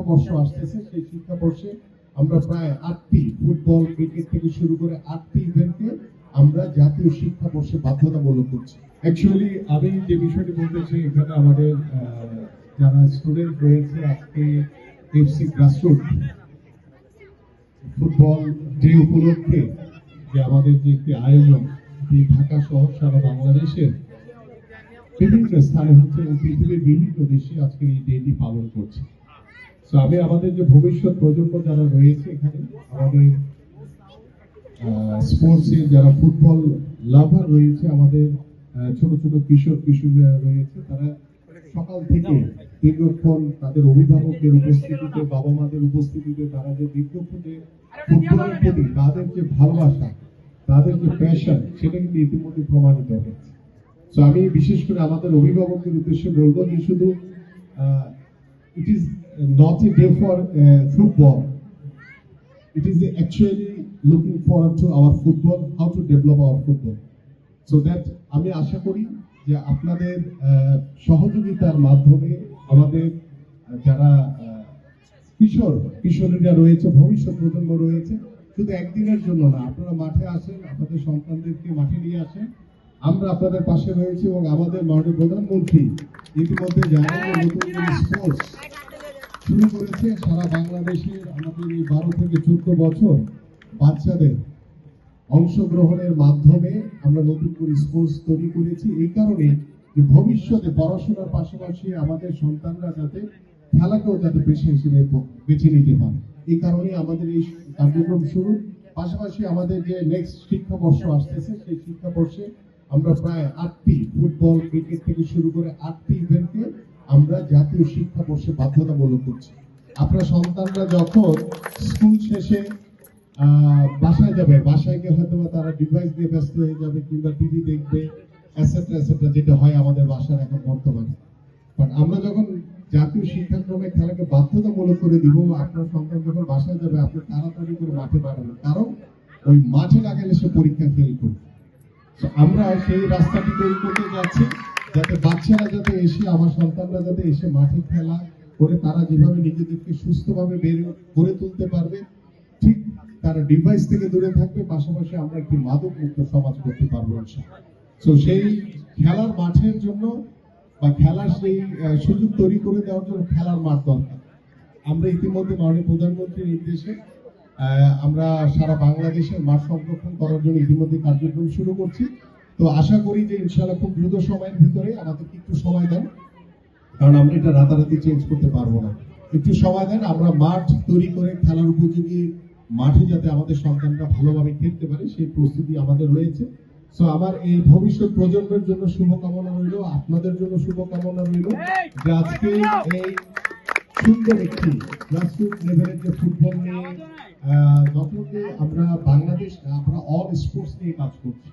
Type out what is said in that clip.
শিক্ষাবর্ষ আসতেছে, সেই শিক্ষাবর্ষে আমরা প্রায় 8টি ফুটবল, ক্রিকেট থেকে শুরু করে 8টি ইভেন্টকে আমরা জাতীয় শিক্ষাবর্ষে বাধ্যতামূলক করছি। অ্যাকচুয়ালি আমি যে বিষয়টি বলতে চাই, এখানে আমাদের যারা স্টুডেন্ট রয়েছে, আজকে এফসি গ্রাসরুট ফুটবল ডে উপলক্ষে যে আমাদের যে একটি আয়োজন, ঢাকা সহ সারা বাংলাদেশের বিভিন্ন স্থানে হচ্ছে এবং পৃথিবীর বিভিন্ন দেশে আজকে এই ডেটি পালন করছে। তো আমি আমাদের যে ভবিষ্যৎ প্রজন্ম যারা রয়েছে এখানে, আমাদের স্পোর্টসের যারা ফুটবল লাভার রয়েছে, আমাদের ছোট ছোট কিশোর কিশোরীরা রয়েছে, তারা সকাল থেকে দীর্ঘক্ষণ তাদের অভিভাবকদের উপস্থিতিতে, বাবা মাদের উপস্থিতিতে তারা যে দীর্ঘক্ষণ যে ফুটবলের প্রতি তাদের যে ভালোবাসা, তাদের যে প্যাশন, সেটা কিন্তু ইতিমধ্যে প্রমাণিত হয়েছে। তো আমি বিশেষ করে আমাদের অভিভাবকদের উদ্দেশ্যে বলবো যে শুধু it is not a day for football, it is actually looking forward to our football, how to develop our football, so that আমি আশা করি যে আপনাদের সহযোগিতার মাধ্যমে আমাদের যারা কিশোরীরা রয়েছে, ভবিষ্যৎ প্রজন্ম রয়েছে, শুধু একদিনের জন্য না, আপনারা মাঠে আসেন, আপনাদের সন্তানদেরকে মাঠে নিয়ে আসেন, আমরা আপনাদের পাশে রয়েছি। এবং আমাদের মাননীয় প্রধানমন্ত্রী ইতিমধ্যে জানেন নতুন স্পোর্টস শুরু করেছে সারা বাংলাদেশের আমাদের এই 12 থেকে 14 বছর বাচ্চাদের অংশগ্রহণের মাধ্যমে আমরা নতুন করে স্পোর্টস তৈরি করেছি, এই কারণে যে ভবিষ্যতে পড়াশোনার পাশাপাশি আমাদের সন্তানরা যাতে খেলাকেও যাতে পেশা হিসেবে বেছে নিতে পারে, এই কারণে আমাদের এই কার্যক্রম শুরু। পাশাপাশি আমাদের যে নেক্সট শিক্ষাবর্ষ আসতেছে, সেই শিক্ষাবর্ষে আমরা প্রায় 8টি ফুটবল, ক্রিকেট থেকে শুরু করে 8টি ইভেন্টকে আমরা জাতীয় শিক্ষাবর্ষে বাধ্যতামূলক করছি। আপনার সন্তানরা যখন স্কুল শেষে বাসায় যাবে, বাসায় গিয়ে হয়তো তারা ডিভাইস দিয়ে ব্যস্ত হয়ে যাবে কিংবা টিভি দেখবে, এটসেট্রা এটসেট্রা, যেটা হয় আমাদের বাসার এখন বর্তমানে। বাট আমরা যখন জাতীয় শিক্ষাক্রমে খেলাকে বাধ্যতামূলক করে দিব, আপনার সন্তান যখন বাসায় যাবে, আপনি তাড়াতাড়ি করে মাঠে পাঠাবেন, কারণ ওই মাঠে না গেলে সে পরীক্ষা ফেল করবে। আমরা সেই রাস্তাটি তৈরি করতে যাচ্ছি, যাতে বাচ্চারা যাতে এসে, আমার সন্তানরা যাতে এসে মাঠে খেলা করে তারা যেভাবে নিজেদেরকে সুস্থভাবে গড়ে তুলতে পারবে, ঠিক তারা ডিভাইস থেকে দূরে থাকবে, পাশাপাশি আমরা একটি মাদক মুক্ত সমাজ করতে পারবো। তো সেই খেলার মাঠের জন্য বা খেলার সেই সুযোগ তৈরি করে দেওয়ার জন্য খেলার মাঠ দরকার। আমরা ইতিমধ্যে মাননীয় প্রধানমন্ত্রীর নির্দেশে আমরা সারা বাংলাদেশের মাঠ সংরক্ষণ করার জন্য ইতিমধ্যে কার্যক্রম শুরু করছি। তো আশা করি যে ইনশাআল্লাহ খুব দ্রুত সময়ের ভিতরে, আমাদেরকে একটু সময় দেন, কারণ আমরা এটা রাতারাতি চেঞ্জ করতে পারবো না, একটু সময় দেন, আমরা মাঠ তৈরি করে খেলার উপযোগী মাঠে যাতে আমাদের সন্তানরা ভালোভাবে খেলতে পারে সেই প্রস্তুতি আমাদের রয়েছে। তো আমার এই ভবিষ্যৎ প্রজন্মের জন্য শুভকামনা রইল, আপনাদের জন্য শুভকামনা রইল যে আজকে এই সুন্দর একটি গ্রাসরুট লেভেলের যে ফুটবল নিয়ে আমরা বাংলাদেশ, আমরা অল স্পোর্টস নিয়ে কাজ করছি।